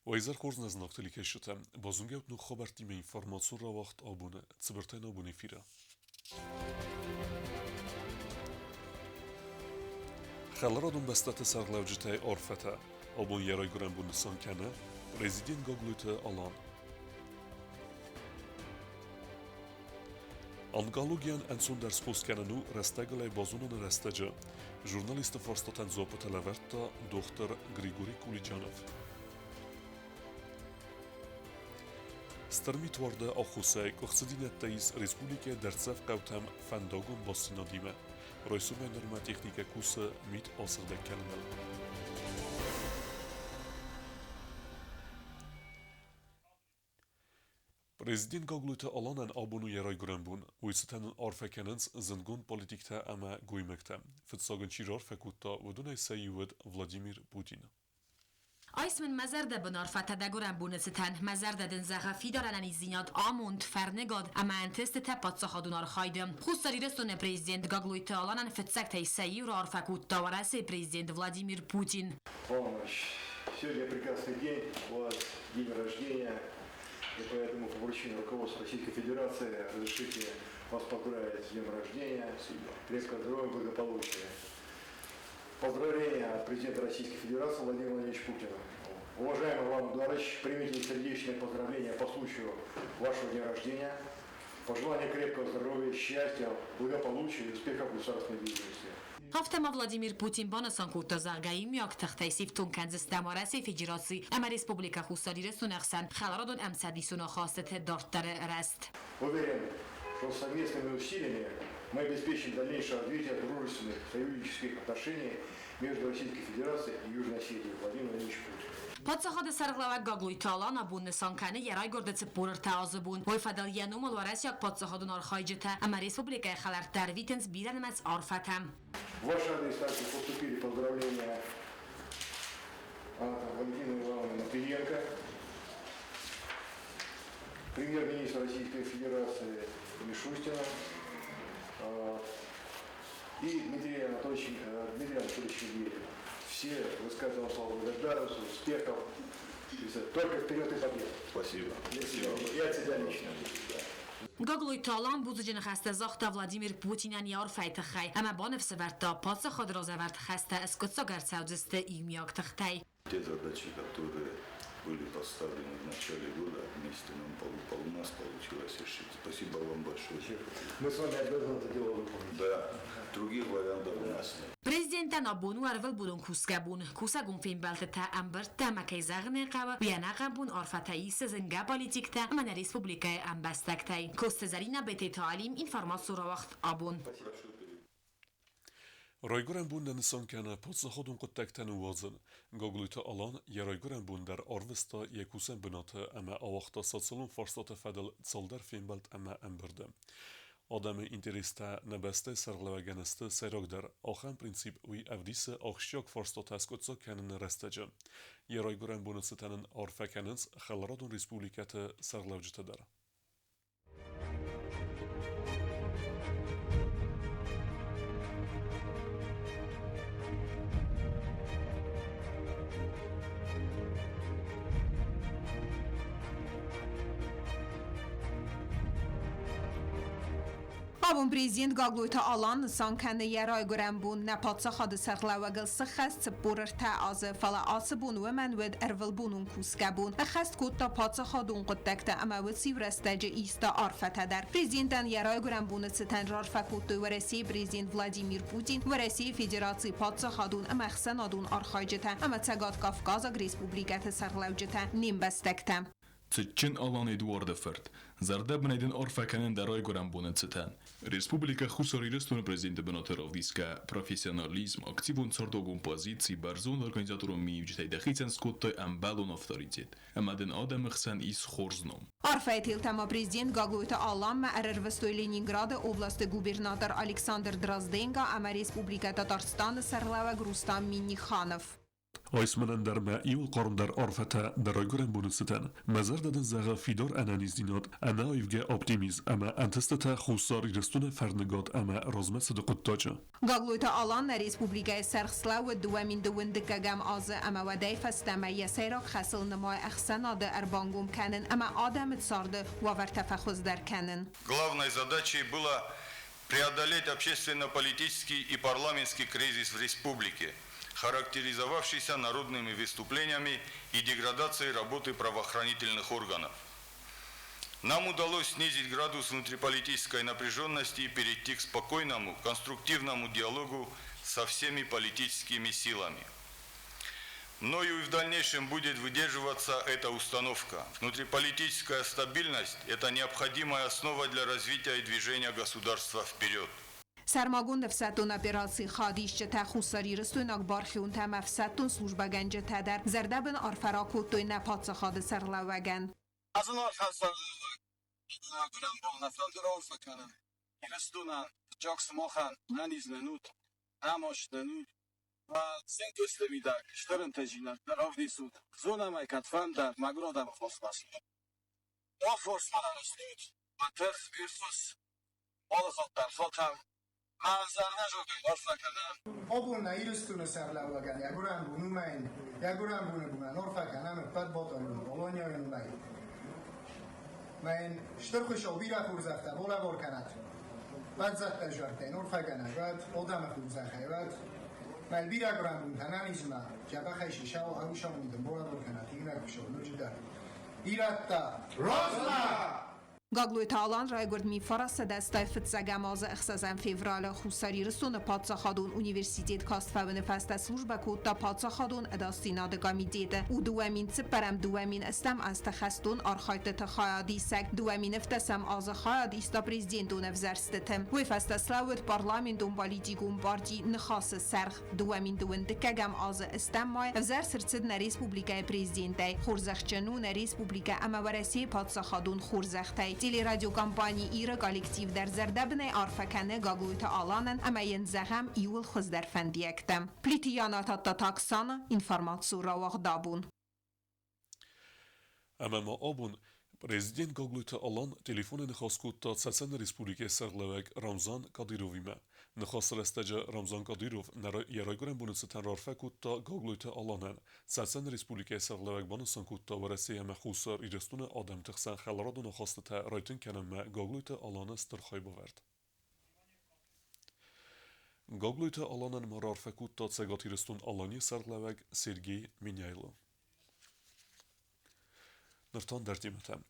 وإذا خورزنا زناقتلي كشتا بازونجوت نو خبرتي من إنفورماسيون را وقت آبونه تبرتين آبونه فيرا خلرادون بستات سرلاوجتاي أورفتا آبون يراي گران بونسان كانه ريزيدين گاگلوت آلان Անգալուգյան անցուն դերս խոսքյանանու ռեստեգլայ բազունն ռեստեջը ժուրնալիստը ֆորստոտան զոպոտելավերտը դոկտոր Գրիգորի Կուլիջանով Ստրմի թվարդը ախուսայ կողցդինետտայիս ռեսպուլիկե դերցև կավթամ ֆանդոգում բոսինոդիմը ռոյսում է նորմա տեխնիկա կուսը միտ ասղդեկյաննալ Prezident Gogluta alanan abonu yeray grambun, uysatan arfekenens zıngun politikte ama guymekte. Fıtsagın çirar fekutta vudunay sayıvud Vladimir Putin. Aysmen mezerde bınarfata da grambunesitan, mezerde den zahafi daranan izinat amund fernegad, ama enteste tepat sahadunar haydım. Xustari restone prezident Gogluta alanan fıtsakte sayıvur arfekutta varası prezident Vladimir Putin. Сегодня прекрасный день, у вас день рождения. И поэтому по поручению руководства Российской Федерации разрешите вас поздравить с днем рождения, крепкого здоровья, благополучия. Поздравления от президента Российской Федерации Владимира Владимировича Путина. Уважаемый Иван Эдуардович, примите сердечные поздравления по случаю вашего дня рождения. Пожелания крепкого здоровья, счастья, благополучия и успехов в государственной деятельности. Haftama Vladimir Putin banasan kutta zargai miak taxtay siftun kanzis damarasi federasi ama Respublika Xustari Resунахсан Халарадон амсади суна хастete дартаре раст. Уверен, что совместными усилиями мы обеспечим дальнейшее развитие дружественных союзнических отношений между Российской Федерацией и Южной Осетией. Владимир Владимирович Путин. Падсахад сарглава Gogluitalan abun sankane yaray gordetse purr taazbun. Oy fadal yanum alvarasyak падсахадун архайжета ama Respublika Xalar Tarvitens biranmaz arfatam. В ваш адрес также поступили поздравления от Валентины Ивановны Матвиенко, премьер-министра Российской Федерации Мишустина и Дмитрия Анатольевича Медведева. Все высказываем слова благодарности, успехов. Только вперед и побед. Спасибо. И от себя лично. Gogluitalan buzujin xasta zaxta Vladimir Putinen yar faytaxay ama banef severta patsa khadrazavert xasta skotsa gartsaudziste imyak taxtay. Те задачи, которые были поставлены в начале года, вместе у нас получилось решить. Спасибо вам большое. Мы с вами обязаны это дело выполнить. Да, других вариантов у нас нет. Prezidentan abunu arvel budun kuskabun kusagun filmbalteta amberta makayzagne qaba bianaqabun arfatai sezenga politikta mana Respublika ambastaktai kostezarina bete talim informasyon vaqt abun Rayguran bundan insan kana podsahodun quttaktan wazn Gogluta alan yarayguran bundar arvista yekusen binata ama avaqta satsalun farsata fadal tsaldar filmbalt ama amberde Adamı interesta nebeste sarglavaganiste serogdar axan prinsip uy avdise axshiok farstotas kutsa kanin restaja. Yarayguran bunusitanin arfakanins Xalradun Respublikati sarglavjitadar. Abun prezident Gogluitalan sankane yaray grambun napatsaxad sarglawagil sxast purrta az fala asbun ومن ود ervel bunun kuskabun xast kutta patsaxadun quttakta ama sivrestaje ista arfatadar prezidentan yaray grambun stan rarfakutu veresi prezident Vladimir Putin veresi federatsiya patsaxadun ama xsanadun arxajeta ama tsagat Kafkaz Respublikati sarglawjeta nimbastakta Цчин Алан Эдуарда Ферд, Зардабнайден Орфаканен дарай Гурамбунет Цитан. Республика Хусари Рестун президента Бенатеров диска профессионализм, активун цардогун позиции, барзун организатору миюджитай дахицен скоттой амбалун авторитет. Амаден адам хсан из хорзном. Арфайтил тама президент Gogluitalan ма арервестой Ленинграда области губернатор Александр Дрозденко ама Республика Татарстан сарлава Рустам Минниханов. Aysmanan derme iul qarndar arfata daraygurem bunusiten. Mezar dedin zaga fidar ananizdinat ana evge optimiz ama antestata khusar irestune fernegat ama rozmet sıdıqıttaca. Գագլույթը ալան ռեսպուբլիկայի սերխսլավը դուամին դունդկագամ ազը ամավադայ ֆստամա յեսերակ խասլ նմայ ախսանադը արբանգում կանն ama adamı sardı ve tefahuz derkenin. Главной задачей было преодолеть общественно-политический и парламентский кризис в республике, характеризовавшийся народными выступлениями и деградацией работы правоохранительных органов. Нам удалось снизить градус внутриполитической напряженности и перейти к спокойному, конструктивному диалогу со всеми политическими силами. Мною и в дальнейшем будет выдерживаться эта установка. Внутриполитическая стабильность – это необходимая основа для развития и движения государства вперед. Сармагун нفساتون اپراسي خادیش تا خساری رستون اکبار خیون تا مفساتون سلوجبا گنج تدر زردبن آرفراکو توی نپات خاد سرلوگن. از اون آرفراسان کنم با نفرات را فکنم. رستون جاکس ماخن ننیز ننود هماش ننود و سنتوست میدار شترن تجینات در آفدی سود زونا مای کتفان در مگرودم خواست باشد. آفورس مادر استود و ترس بیرفوس آل خود در خودم منظر نجوگی آرفا کنم. آبون نیرستون سرلوگن یگورم بونو مین یگورم بونه بونن آرفا کنم پد باتانون آلانیا ونولای من شترخش آبی را خورزفته بالا بار کند بعد زد تجارتین آرفا کنم بعد آدم خورزخه بعد من بیره گرم بون تنانیزم جبه خیشی شو هروشا میدم بالا بار کند این نکشو نوجده ایرتا رازلا گاگلویت آلان رایگرد می فرست دستای فتزگماز اخسازن فیورال خساری رسون پادساخادون اونیورسیتیت کاست فون فست سلوجبا کود تا پادساخادون اداستی دگامی دیده او دوامین سپرم دوامین استم از تخستون آرخایت تخایادی سگ دوامین افتسم آز خایادی استا پریزیدنتون افزرستتم وی فست سلاوت پارلامین دنبالی دیگون باردی نخاص سرخ دوامین دون دکگم آز استم مای افزر سرسد نریسپوبلیکای پریزیدنتای خورزخچنو نریسپوبلیکا اما ورسی پادساخادون خورزختای تیلی رادیو کمپانی ایرا کالکتیو در زردبنه آرفکنه گاگویت آلانن اما ینزغم ایول خوز در فندیکتم. پلیتیانات تا تاکسان اینفرماتسو را وغدابون. اما ما آبون Prezident Gogluta alan telefon nixaskut ta Tsatsen Respublike Serlevek Ramzan Kadyrovime. Nixas restaja Ramzan Kadyrov yaraygoren bunisitan rarfekut ta Gogluta alanen. Tsatsen Respublike Serlevek banusan kut ta varasiye mexusar irestune Adam Tixsan xelrado nixastata raytun kenemme Gogluta alane stirxay baverd. Gogluta alanen mararfekut ta Tsegatirestun alani Serlevek Sergey Minyaylo. Nërtan dërtimetem.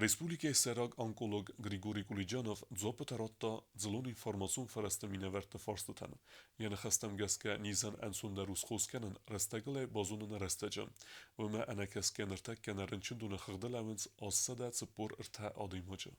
Respublike Serag onkolog Grigori Kulijanov dzopët e ratta dzëllon informacion fërëstëmine vert të farstëten. Jenë xëstëm gëske nizën ensun dhe ruskhoskenën restegële bazunën e restegjëm. Vëme enekeske nërtek kene rënqëndu në xëgdëlevënc asëda cëpur ërte adimëgjë.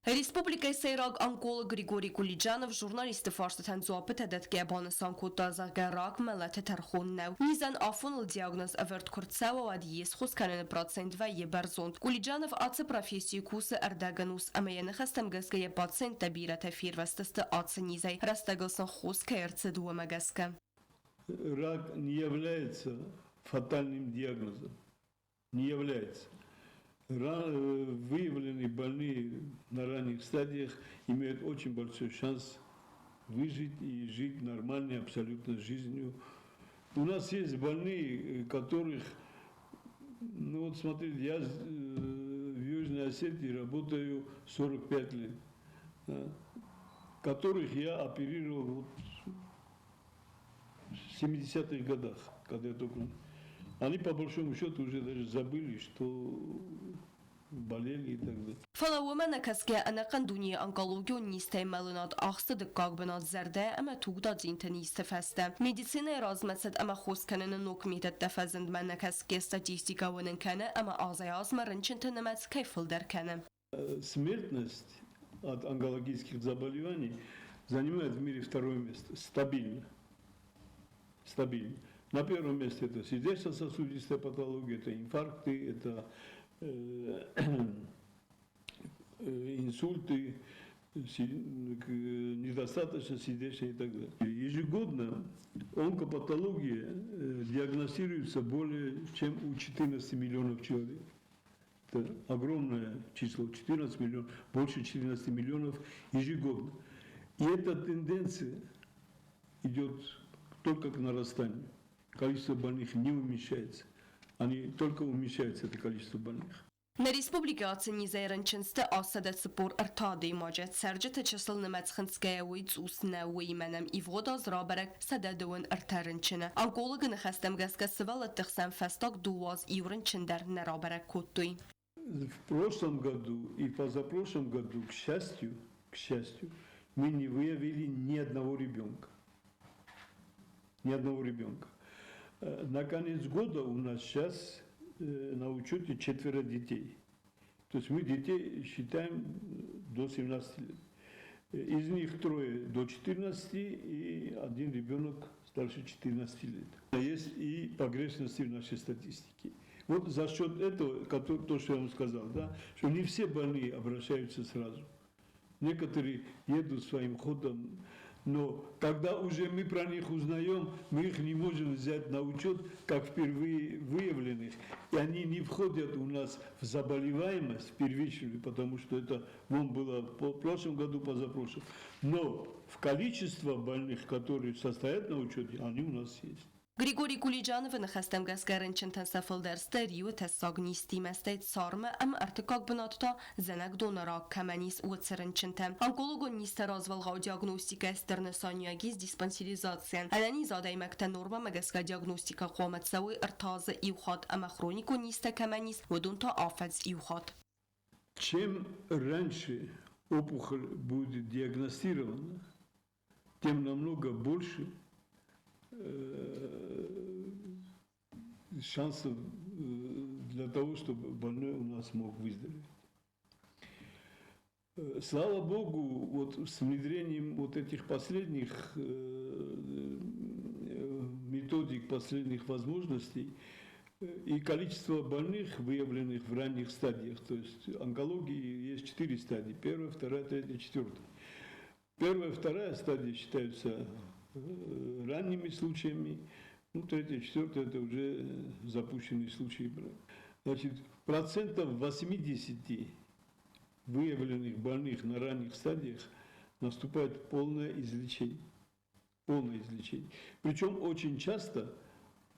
Республикой Сейраг онколог Григорий Кулиджанов журналисты фарстатан зопыт эдетке банысан кутазага рак мэлэты тархуннау. Низан афунул диагноз аверт курцева адиес хусканын процент ва ебарзонд. Кулиджанов ацы профессию кусы эрдаганус, амаяны хастам гэская пациент табира тафир вастасты ацы низай. Растагалсан хуска эрцы дуама гэска. Рак не является фатальным диагнозом. Не является. Выявленные больные на ранних стадиях имеют очень большой шанс выжить и жить нормальной абсолютно жизнью. У нас есть больные, которых, ну вот смотрите, я в Южной Осетии работаю 45 лет, да, которых я оперировал в 70-х годах, когда я только... Они по большому счету уже даже забыли, что болели и так далее. Фалаума накаске анакандуни онкологию нистаймалунат ахстыдык кагбынат зерде ама тугда дзинта нистефесте. Медицина размасет ама хосканын нокмитет тефазند man накаске статистика ваненкане ама азаязма рынчынтынамец кайфылдеркане. Смертность от онкологических заболеваний занимает в мире второе место. Стабильно. Стабильно. На первом месте это сердечно-сосудистая патология, это инфаркты, это инсульты, недостаточно сердечной и так далее. Ежегодно онкопатология диагностируется более чем у 14 миллионов человек. Это огромное число, 14 миллионов, больше 14 миллионов ежегодно. И эта тенденция идет только к нарастанию. Количество больных не уменьшается. Они только уменьшается, это количество больных. Në Respublikë një zërën qënste asë të por ërtadi majet sergjë të qësëll në metskënske e ujtë usë u i menem I voda zraberek se dhe duhen ërtërën qënë. Ankolëgë në khestem gëske sëvallet të khsem festok duaz I urën qënder në raberek kutuj. В прошлом году и позапрошлом году, к счастью, мы не выявили ни одного ребенка. Ни одного ребенка. На конец года у нас сейчас на учете 4 детей. То есть мы детей считаем до 17 лет. Из них 3 до 14 и 1 ребенок старше 14 лет. Есть и погрешности в нашей статистике. Вот за счет этого, то, что я вам сказал, да, что не все больные обращаются сразу. Некоторые едут своим ходом, но когда уже мы про них узнаем, мы их не можем взять на учет как впервые выявленных. И они не входят у нас в заболеваемость первичную, потому что это было в прошлом году, позапрошлом. Но в количество больных, которые состоят на учете, они у нас есть. Գրիգորի Կուլիջանովը նխստեմ գասկարն չընթանսաֆլ դերստերի ու տեսագնիստի մեստեյt սարմը ամ արտակակ բնատտա զենակ դոնարակ կամանիս ու ծրնչընթեմ անկոլոգոն նիստերազվալ ռադիոգնոստիկա ստերնեսանյագից դիսպանսերիզացիան անանի զադայմակտա նորմա մգասկա դիագնոստիկա қоматсавы ыртазы иухат ама хронику нисте каменис водунта афец иухат. Чем раньше опухоль будет диагностирована, тем намного больше шансов для того, чтобы больной у нас мог выздороветь. Слава Богу, вот с внедрением вот этих последних методик, последних возможностей и количество больных, выявленных в ранних стадиях, то есть онкологии есть 4 стадии, 1, 2, 3, 4. 1, 2 стадии считаются ранними случаями, 3, 4 это уже запущенные случаи. Значит, 80% выявленных больных на ранних стадиях наступает полное излечение. Полное излечение. Причем очень часто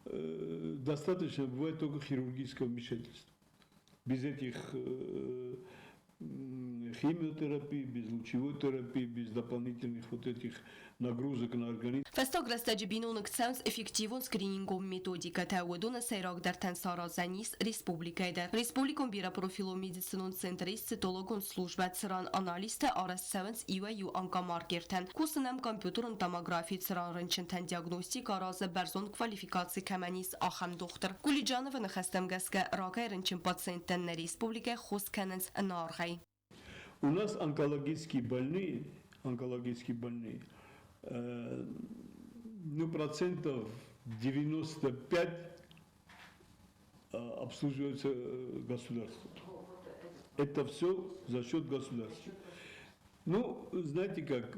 достаточно бывает только хирургического вмешательства. Без этих химиотерапии, без лучевой терапии, без дополнительных вот этих нагрузок на организм. Фестограстаджибинун кцанс эффективун скринингом методика таудуна сайрак дар тансаразанис республикайда. Республикон бира профилу медицинун центрис цитологун служба циран анализта арас севенс ива ю анкамаркертен. Кусынам компьютерун томографии циран рынчентен диагностика аразы барзон квалификации каманис ахам доктор. Кулиджанова нахастам гаска ракай рынчен пациенттен на республика хусканенс нархай. У нас онкологические больные, процентов 95 обслуживаются государством. Это все за счет государства. Знаете как,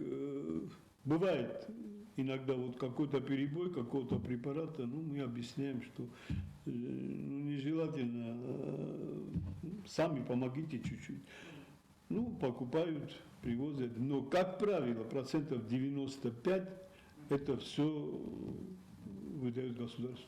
бывает иногда вот какой-то перебой какого-то препарата, мы объясняем, что нежелательно, сами помогите чуть-чуть. Покупают, привозят. Но, как правило, процентов 95 это все выдает государство.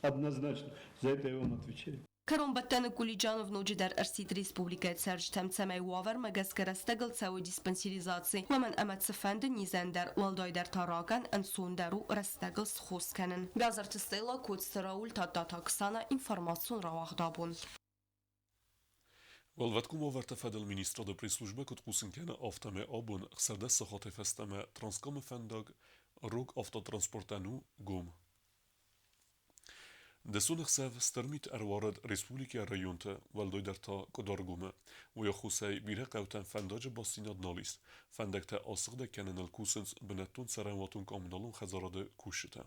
Однозначно. За это я вам отвечаю. Каромбаттаны Кулиджанов нуджидар арсит республика царж тамцамай уавар магаскарастагл цау диспансеризации. Ваман амат сафанды низандар уалдайдар тараган ансундару растагл схусканын. Газартыстайла кодстараул тататаксана информацион равахдабун. والواتكم وارتفاد المينستر دو بريسلوجبا كت قوسن كان افتمه ابون خسرده سخاطه فستمه ترانسكام فندق روك افتا ترانسبورتانو قوم دسون خساف سترميت اروارد ريسبوليكا ريونتا والدويدرتا كدارقومه ويخوسي بيره قوتن فنداج باسيناد ناليس فندقتا اصغده كانن الكوسنس بنتون سرانواتون كامنالون خزارده كوشتا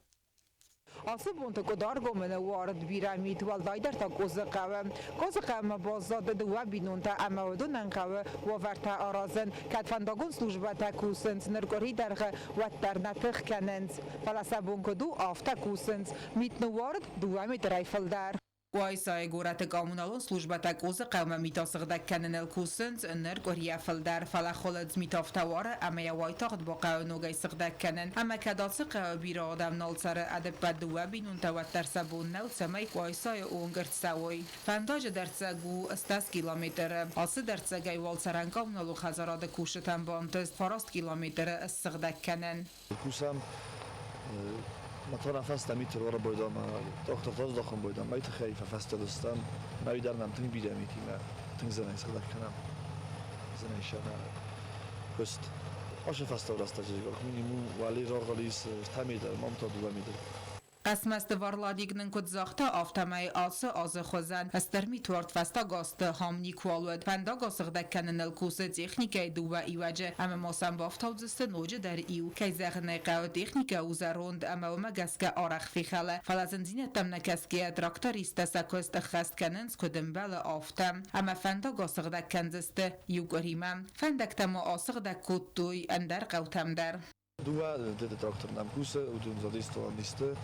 آسبون تکدار گمنه وارد بیرامید والدایدر تا کوز قوم بازداد دو بینون تا امودو ننقوه و ورتا آرازن کتفندگون سلوجبه تا کوسنز نرگوری درغه و در نتخ کننز فلسبون کدو آفتا کوسنز میت نوارد دو رایفل در وایسای گورت قانونالون سلوجبتا کوز قوم میتاسقدک کننل کوسنز نرگوری فلدر فلخولدز میتافتواره اما یا وایتاقد با قانونوگای سقدک کنن اما کداس قوم بیرا آدم نال سر ادب بدوه بینون تاوت در سبون نل سمی وایسای اونگرد سوی فنداج در سگو استاس کیلومتر آسه در سگای وال سرن قانونالو خزاراد کوشتن بانتست فراست کیلومتر سقدک کنن کوسم مثلا فست میتر ورا بودم تاخت داخل بودم میت خیف فست دستم نویدر نمتنی بیدمیتی ما تنزنی سقدک کنم زنی شما کست آش فست وراسته جیگاه مینیمو ولی راغلیس تمیده مامتا دو میده قسم است وارلادیگنن کد زاخته آفتمای آز خوزن استرمی توارد فستا گاست هم نیکوالود فندا گاسقدک کنن الکوس تکنیکای دو ایواجه اما موسم بافتاو زست نوجه در ایو که زغنه قاو تکنیکا اوزاروند اما وما گسکه آرخ فی خاله فلازنزینه تم نکسکه تراکتاریست سکوست خست کننز کدم بل آفتم اما فندا گاسقدک کنزست یوگریمم فندک تمو آسقدک کد دوی اندر قوتم در دو ده تراکتور نمکوسه و دون زادیست و نیسته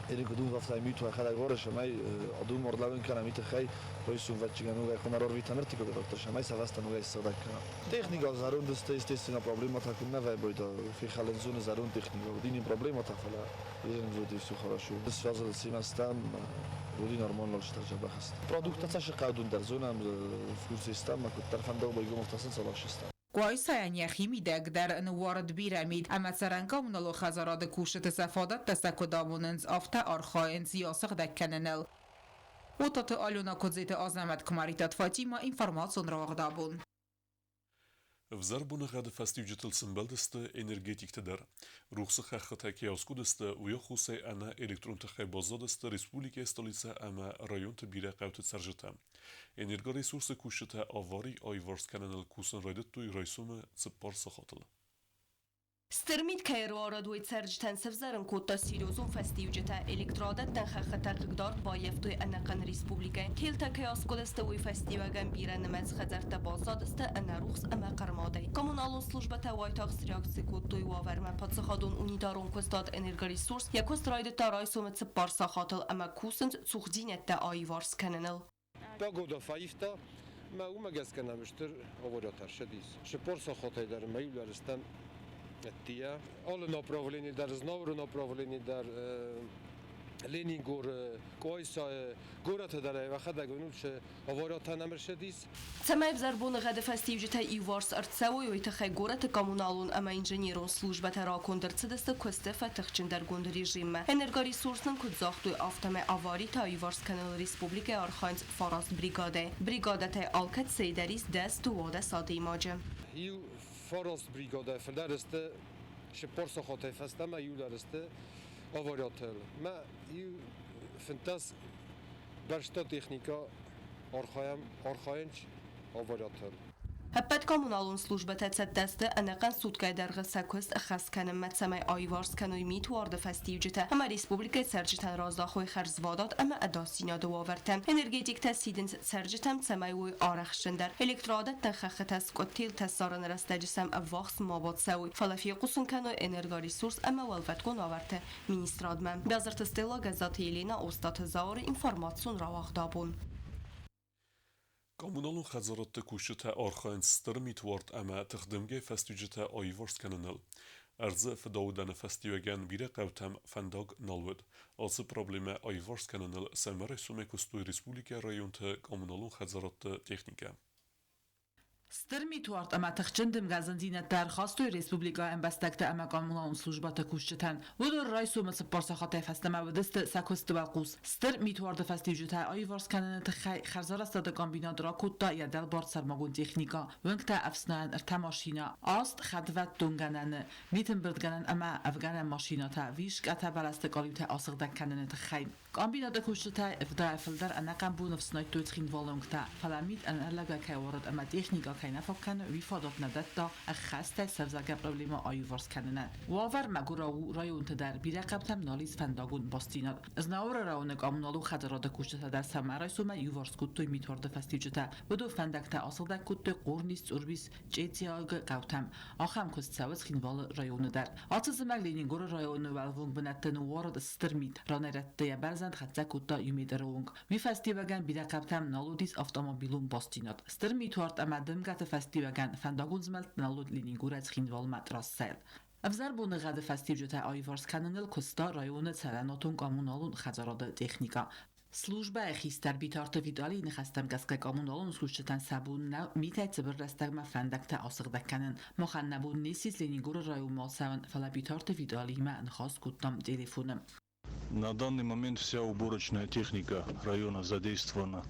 اینی که دون وقتی میتونه خیلی گارش می آدم مردلون کنه میت خیلی رویشون وچگانو گه کنار رو ویتامرتی که تراکتور شما سوست نوعی استفاده کنه تکنیکا زارون دسته استیسینا پروبلم تا کنه و باید فی خالنزون زارون تکنیکا و دینی پروبلم تا فلا این زودی سو خراشو بس فاز سیمستان ودی نرمال لش ترجمه خست پرودکتاش قادون در زونم فول سیستم ما كنت طرفان دو بيجو مختصن صلاح شستم قایسای نیخی در نوارد بیرمید اما سرنگام نلو خزاراد کوشت سفادت تسکو داموننز آفتا آرخاینز یاسق دکننل و تات آلونا کدزیت آزمت کماریتات فاطیما اینفرماسیون را واقدابون В Зарбунагада фастивджиталсын балдысты энергетиктедер. Рухсы хахатаки аускудысты уя хусай ана электронтахай базадысты республика столица ама районты бире қавты царжыта. Энергоресурсы кушыта авари айварс кананал кусын райдыттуй райсумы цыппар сахатылы. سترمید که رو دوی سرج تنسفزارن کوتا سیروزون فستیوجتا الکترادت تنخخ تقدار با یفتوی انقن ریسپوبلیکا تیل تاکی آسکودسته وی فستیوگن بیرن نمز خزرت بازادسته انروخس اما قرماده کمونالون سلوجبتا وایتاقس ریاکسی کوتوی واورمه پادسخادون اونیدارون کستاد انرگریسورس یکوست راید تارای سومت سپار ساخاتل اما کوسند سوخدینت تا آیوارس کننل باگودا فایفتا ما اوما گز کنمشتر آوراتر شدیس شپار ساخاته در میولرستم Тия, але направление дар знавру направление дар Ленин-гор, Койса, город дар вахада гонуше аварата намершедис. Цемай в Зарбун гада фастивжита Иварс арцавой уйтахай город коммуналун ама инженерон службата ракондер цедесте костефа тахчин дар гонд режим. Энергоресурсен кудзахтуй автоме авари та Иварс канал республика Архангельск Фараст бригаде. Бригадата Алкат Сейдарис даст туода саде имаджа. Фараст бригада флересте شپار ساخته فستم ایو درسته آواریاتل ما ایو فنتاس برشتا تکنیکا آرخاینچ آواریاتل هبت کامونالون службата цеддасты анакан суткай дарга сакост хасканам матсамай айварс каной митвард фастивжита ама республика саржитан раздахой харзвадат ама адасина довавертам энергетик тасидин саржитам цамай уй арахшендер электродат тахахатас котил тасаран растажисам авахс мабат саwi фалафи qusун каной энергоресурс ама валваткон аварте министрадман базарт стела газета Елена Остат Заур информацион равахдабун Kommunalun xazaratda kuşuta Arxaynstır mitward ama tixdimge festücüta ayvars kananal. Arza fidawdana festivagan bire qavtam fandag nalwed. Alsı probleme ayvars kananal samare sumekostoy Respublika rayonta kommunalun xazaratda texnika. سترمی توارد اما تخچندم گازندینه درخواستوی ریسپوبلیکا امبستکت اما قانون سلوجبات کوشتن و در رئیس و مسپار ساخته فستم و دست سکوست و قوس سترمی توارد فستیوجتا آیوارس کنن تخی خرزار است دکان بینا دراکوتا یا دل بارد سرماگون تکنیکا ونکتا افسنان ارتماشینا آست خدوت دونگنن میتن بردگنن اما افغان ماشینا تا ویش کتا برست قالیوتا آسق دکنن تخی Kombinat kushta ifda filder anaqam bu nafsnayt tutrin volungta falamit an alaga kawarat ama technika kaina fakkan vi fadat nadatta khasta savzaga problema ayuvars kanana wavar magura rayon در بیرقبتم نالیز فنداگون باستیناد از ناور راونک آمونالو خدراده کشته در سمرای سوما یوارس کتوی میتورده فستیجته بدو فندکتا اصلده کتوی قرنیست اوربیس جیتیاگ قوتم آخام کست سوز خینوال رایون در آتز مگلینین گور رایون والونگ بنتن وارد استرمید رانرته برزند خطه کتا یمید رونگ می فستیوگن بیرقبتم نالودیس автомобилون باستیناد استرمید وارد امدم گت فستیوگن فنداگون زملت نالود لینین گور از خینوال مدرس سیل افزار بونه غد فستیوجتا آیوارس کانال کستا رایون سراناتون کامونالون خزاراد تکنیکا служба хистар битарта видали нехастам гаска коммуналон слушчатан сабун на митайц беррастагма фандакта асыгдакканын моханнабун несис ленигур район малсаван фала битарта видали ма нхас куттам телефоном. На данный момент вся уборочная техника района задействована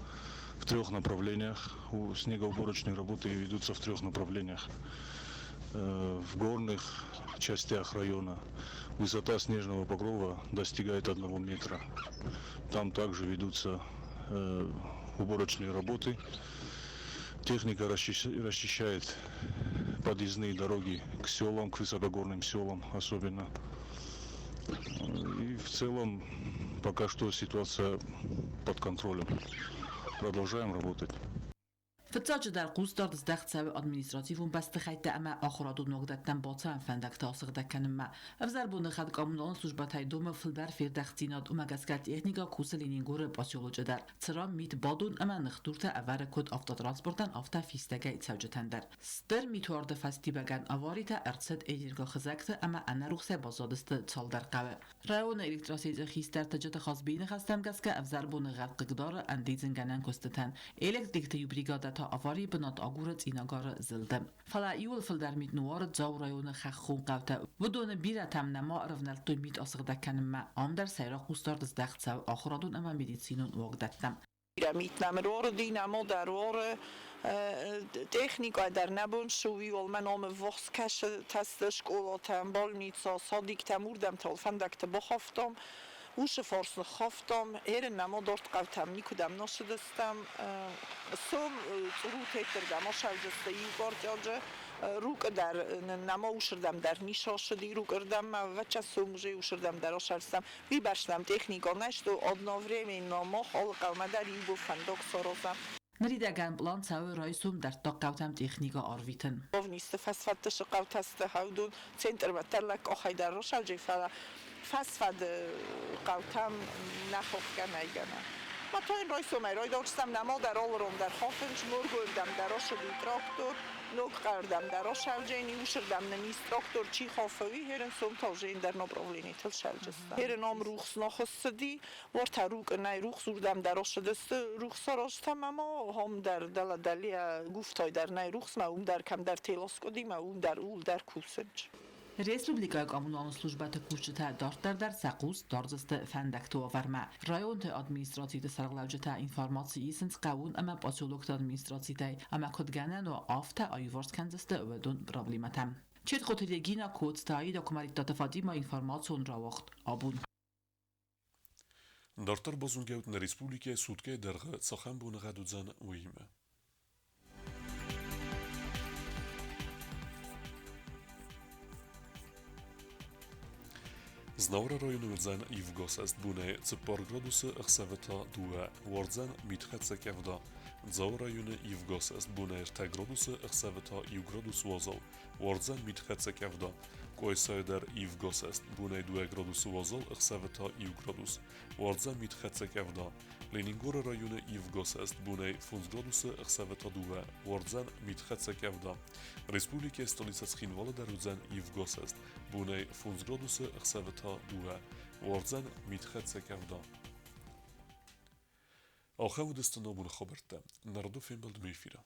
в 3 направлениях. Снегоуборочные работы ведутся в 3 направлениях. В горных частях района высота снежного покрова достигает 1 метра. Там также ведутся уборочные работы. Техника расчищает подъездные дороги к селам, к высокогорным селам особенно. И в целом пока что ситуация под контролем. Продолжаем работать. فتاج در قوستار دخت سو ادمنستراتیفون بست خیت اما آخرادو نقدتن باطن فندک تاسق دکنم ما افزار بونه خد کامونان سوجبات های دوم فلدر فیر دختیناد و مگسکت تکنیکا کوسلینین گور باسیولوژی در ترام میت بادون اما نختورت اول کد آفتا ترانسپورتن آفتا فیستگای تسوجتن در ستر میتوارد فستی بگن آواریتا ارتسد ایدرگا خزکت اما انروخسه بازادست سال در قوه رایون الکتراسیز خیستر تجت خاص بین خستم گسکه افزار بونه غرق قدار اندیزنگنن کستتن الکتریک تیوبریگادا تا آواری بنات آگورت ایناگار زلدم فلا ایول فلدر میت نوار زاو رایون خخون قوته و دون بیرتم نما رفنل توی میت آسق دکنم ما آم در سیرا خوستار دزدخت سو آخرادون اما مدیسینون واقدتم میت نمرور دی نما در وار تکنیکا در نبون شوی ول من آم وقت کش تستش کولاتم بال نیتسا صادیک تموردم تلفندک بخافتم وش فارس خافتم هر نما دارت قوتم نیکودم نشدستم سوم رو تکتر دما شلجسته ای بار جاجه روک در نما وشردم در نیشا شدی رو کردم و چه سومجه وشردم در آشلستم بی بشتم تکنیکا نشد و آدناوره من نما حال قومه در این بو فندق سرازم نریدگان بلان سوی رایسوم در تا قوتم تکنیکا آرویتن باو نیست فسفتش قوتست هودون سنتر مترلک آخای در روشل جیفره فسفد قوتم نخوخ کنه ما تا این رایسوم رای داشتم نما در آل در خافنش مرگوردم در آشدی تراکتور نوک قردم در آشل جینی وشردم نمیست تراکتور چی خافوی هرن سوم تا جین در نبراولینی تل شلجستم هرن آم روخس نخستدی وارت روک نای روخ زوردم در آشدست روخ سراشتم اما هم در دلی گفتای در نای روخس ما در کم در تیلاس کدی ما در اول در کوسنج Республика коммунальная служба текущата дартар дар сақус дарзаст фандакту варма район администрацията сарглавжата информации синс қавун ама посолокт администрацията ама кодганан ва афта айворс канзаст ведун проблематам чет хотелегина кодстаи документата фадима информацион равахт абун Дартар бозунгеут на республике сутке дерг цахан бун гадудзан уиме Znawra rajonu wrdzan i w gosest bune cypor gradusy achsaweta due wrdzan mitchece kewda. Dzał rajony i w gosest bune te gradusy achsaweta i gradus wozol wrdzan mitchece kewda. Koysajder i w gosest bune due gradusy wozol achsaweta i gradus wrdzan mitchece kewda. Leningura rajony i w gosest bune funz gradusy achsaweta due wrdzan mitchece kewda. Respublike stolica Schinwala der wrdzan i w gosest bune funz gradusy achsaweta due wrdzan mitchece kewda. آخه و دستنا بون خبرته نردو فیلم بلد میفیره